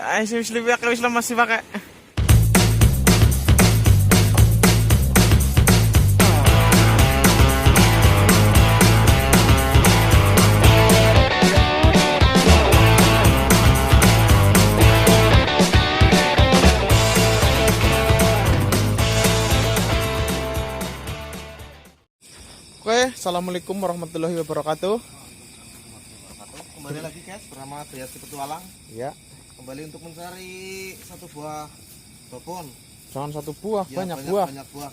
wis liwek wis lemes sih pakai. Oke, assalamualaikum warahmatullahi wabarakatuh. Kembali lagi guys bersama Triasi Petualang. Ya, Kembali untuk mencari satu buah babon. jangan satu buah, Ya, banyak buah. Banyak buah.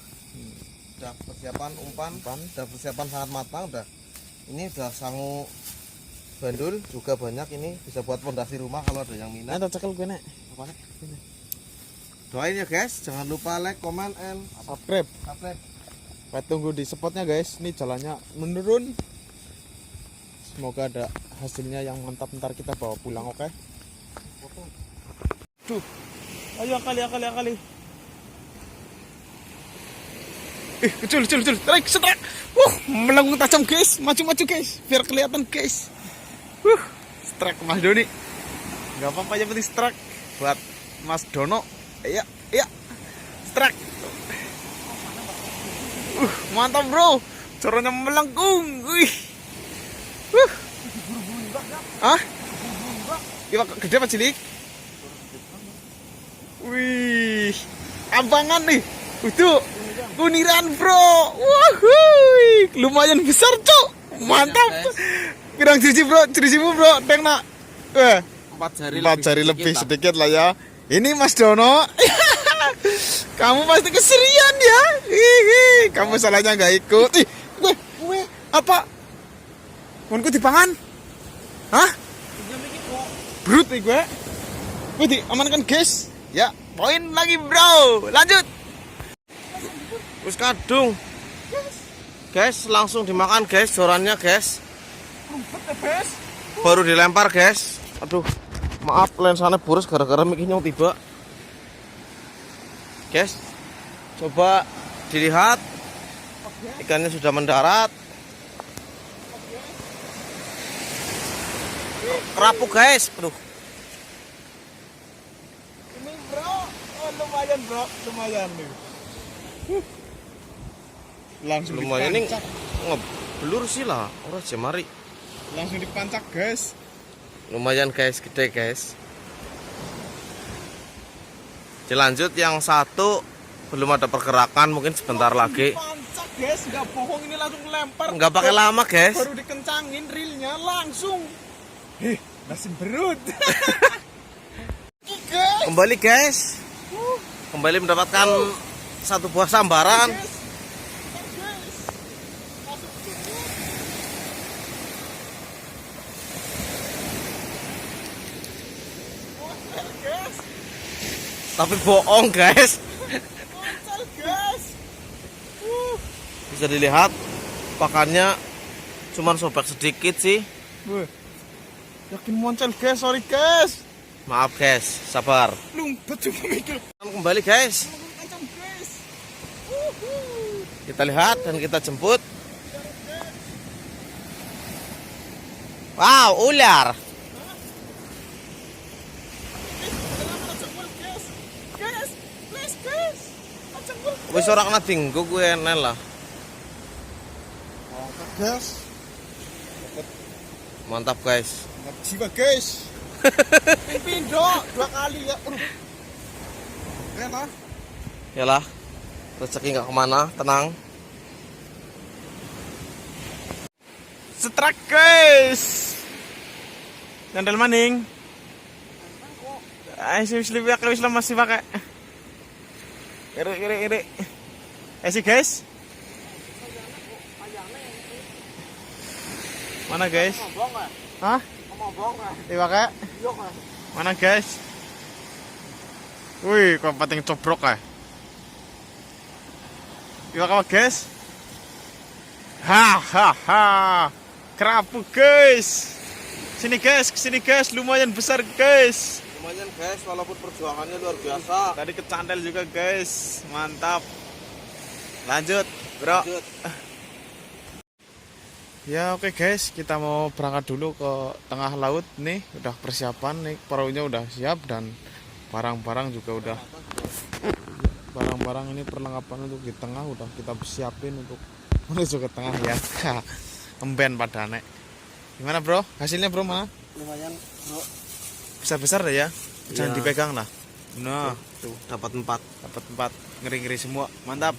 Udah persiapan umpan, udah persiapan sangat matang, udah. Ini udah sangu bandul juga banyak, ini bisa buat pondasi rumah kalau ada yang minat. Nah, cekel gue nek. Apa nih? Doain ya guys, jangan lupa like, comment, and Subscribe. subscribe. Kita tunggu di spotnya guys. Ini jalannya menurun. Semoga ada hasilnya yang mantap, ntar kita bawa pulang, oke? Tuh, ayo akali. Kecil, tarik, setrak. Melengkung tajam guys, maju guys, biar kelihatan guys. Strike Mas Doni. Gak apa-apa, yang penting strike buat Mas Dono. Iya, strike. Mantap bro, caranya melengkung. Ah? Iwak gede apa cilik? Wih, ambangan nih. Udah, kuniran bro. Wuhui, lumayan besar cok. Mantap. Pirang jiji bro, jirimu bro, deng nak. 4 jari lebih sedikit lah ya. Ini Mas Dono. Kamu pasti keserian ya. Hihi, kamu salahnya nggak ikut. Ih, gue apa? Munku dipangan? Hah? Brut nih gue. Gue diamankan guys. Ya, poin lagi bro. Lanjut. Terus kadung. Guys, langsung dimakan guys, jorannya guys. Baru dilempar guys. Aduh, maaf lensanya boros gara-gara mic-nya tiba. Guys, coba dilihat, ikannya sudah mendarat. Kerapuk guys, aduh. Ini bro, lumayan bro, lumayan nih. Langsung Lumayan ini dipancak. ngeblur sih lah, orang jemari. Langsung dipancak guys. Lumayan guys, gede guys. Dilanjut yang satu belum ada pergerakan, mungkin sebentar lagi. Pancak guys, nggak bohong, ini langsung lempar. Nggak pakai lama guys. Baru dikencangin reelnya langsung. Masih berut. Kembali guys. Kembali mendapatkan satu buah sambaran. Tapi bohong guys. Bisa dilihat pakannya cuman sobek sedikit sih. Yakin moncel guys, sorry guys. Maaf guys, sabar. Lumpet cuma mikir. Kembali guys. Kita lihat dan kita jemput. Wow, ular. Wis ora kena dinggo kuwi enak lah. Guys, Mantap guys. jiwa guys. Pindo 2 kali ya. Enak. Yalah. Rezeki nggak kemana, tenang. Strike guys. Nyandal maning. Wis liwek wis lemes sih pakai. Iri. Sih guys. Mana guys? Hah? Iwak ya? Mana guys? Wih, kok pating cobrok ya? Iwak apa guys? Hahaha. Kerapuk guys. Sini guys, lumayan besar guys. Lumayan guys, walaupun perjuangannya luar biasa. Tadi kecandel juga guys, mantap. Lanjut bro. Lanjut. Ya oke guys, kita mau berangkat dulu ke tengah laut nih. Udah persiapan nih, perahunya udah siap dan barang-barang juga udah. Barang-barang ini perlengkapan untuk di tengah udah kita siapin untuk menuju ke tengah ya. Emben pada nek. Gimana bro? Hasilnya bro mana? Lumayan bro. Besar-besar deh ya. Jangan Iya. dipegang lah. Nah, Tuh dapat 4. dapat 4, ngeri-ngeri semua. Mantap.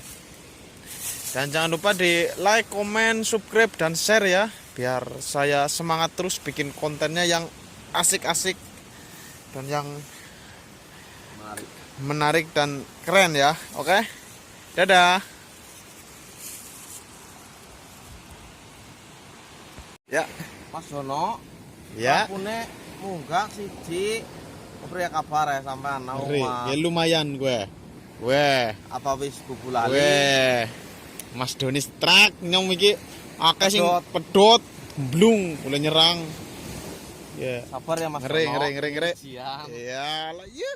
Dan jangan lupa di like, komen, subscribe, dan share ya. Biar saya semangat terus bikin kontennya yang asik-asik dan yang menarik dan keren ya. Oke. Dadah. Ya. Mas Dono, Ya. Pune munggah siji. Apa ya kabar ya sampean nang Ngeri. omah? Ya lumayan gue. Weh. Apa wis bubulali? Weh. Mas Doni strak nyong iki akeh sing Pedot. pedot, blung, mulai nyerang. Ya. Sabar ya Mas Ngeri, Dono. ngeri, ngeri, ngeri. Siang. Ya, lah ya.